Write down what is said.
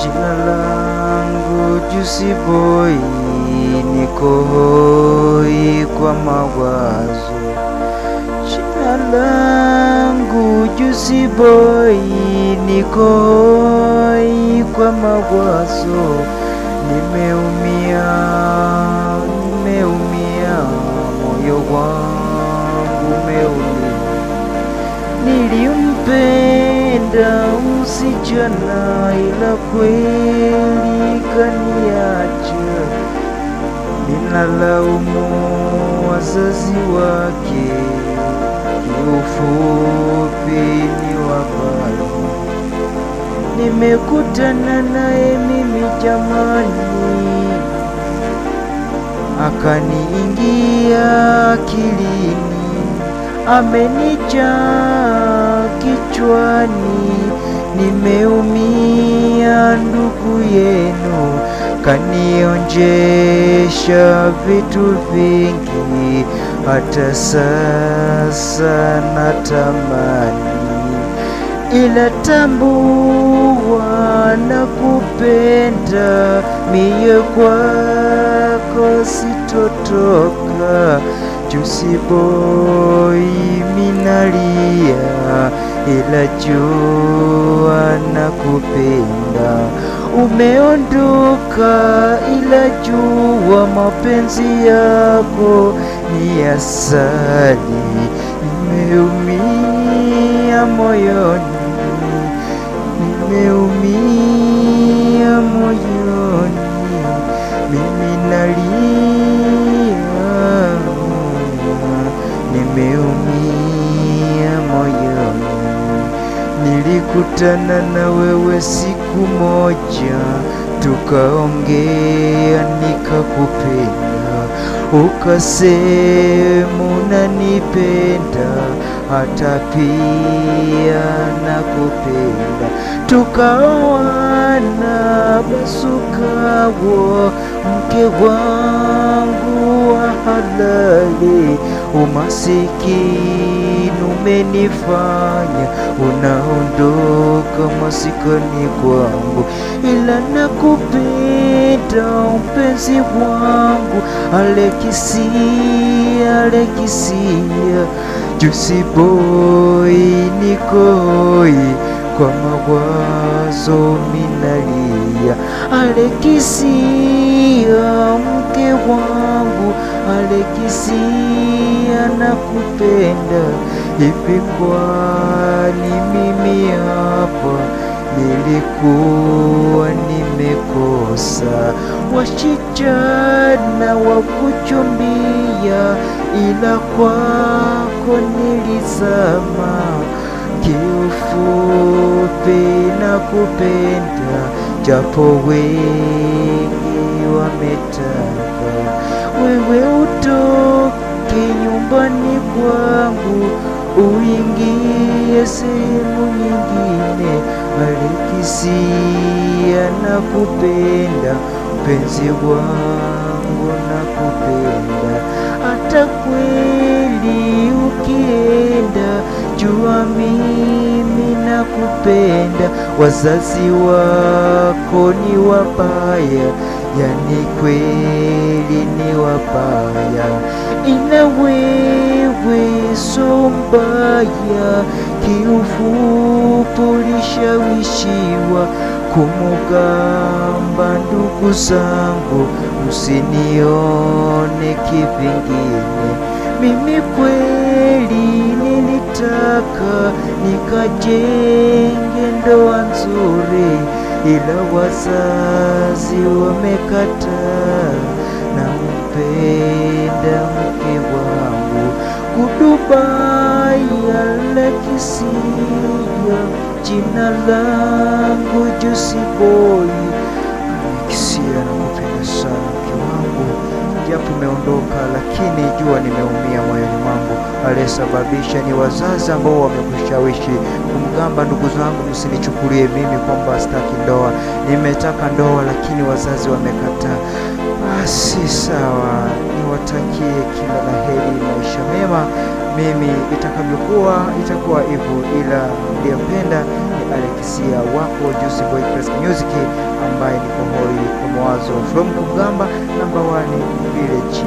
Jina langu Juicy Boy, niko hoi kwa mawazo. Jina langu Juicy Boy, niko hoi kwa mawazo. Nimeumia, moyo wangu umeumia. Nilimpenda msichana ila kweli kaniacha. Ninalaumu wazazi wake, kiufupi ni wabaya. Nimekutana naye mimi jamani, akaniingia akilini, amenijaa kichwani. Nimeumia ndugu yenu, kanionjesha vitu vingi, hata sasa natamani. Ila tambua nakupenda, mie kwako sitotoka. Juicy Boy minalia, ila jua nakupenda. Umeondoka ila jua mapenzi yako ni asali. Nimeumia moyoni, nimeumia moyoni, mimi nalia, nimeumia moyoni. Nilikutana na wewe siku moja, tukaongea nikakupenda, ukasema unanipenda, hata pia nakupenda. Tukaoana basukawo, mke wangu wa halali. Umasikini umenifanya unaondoka masikani kwangu, ila nakupenda mpenzi wangu. Alekisia Juicy Boy, niko hoi kwa mawazo minalia. Alekisia mke wangu, Alekisia nakupenda. Hivi kwani mimi hapa nilikuwa nimekosa? Wasichana wakuchumbia, ila kwako nilizama. Kiufupi nakupenda, japo wengi wametaka wewe utoke nyumbani kwangu, uingie sehemu nyingine. Alekisia nakupenda, mpenzi wangu nakupenda. Hata kweli ukienda, jua mimi nakupenda. Wazazi wako ni wabaya, yani kweli ni wabaya, ila wewe so mbaya. Kiufupi ulishawishiwa kumugamba ndugu zangu, msinione kivingine. Mimi kweli nilitaka nikajenge ndoa nzuri, ila wazazi wamekataa. Nampenda mke wangu Goodbye Alekisia. Jina langu Juicy Boy. Alekisia, nakupenda sana mke wangu, japo umeondoka, lakini jua nimeumia moyoni mwangu. Aliyesababisha ni wazazi ambao wamekushawishi kumgamba ndugu zangu, msinichukulie mimi kwamba sitaki ndoa. Nimetaka ndoa, lakini wazazi wamekataa. Basi sawa, niwatakie kila la heri, maisha mema. Mimi itakavyokuwa itakuwa hivyo, ila niliyopenda ni Alexia wako Juicy Boy Classic Music, ambaye niko hoi kwa mawazo from Kugamba number 1 village.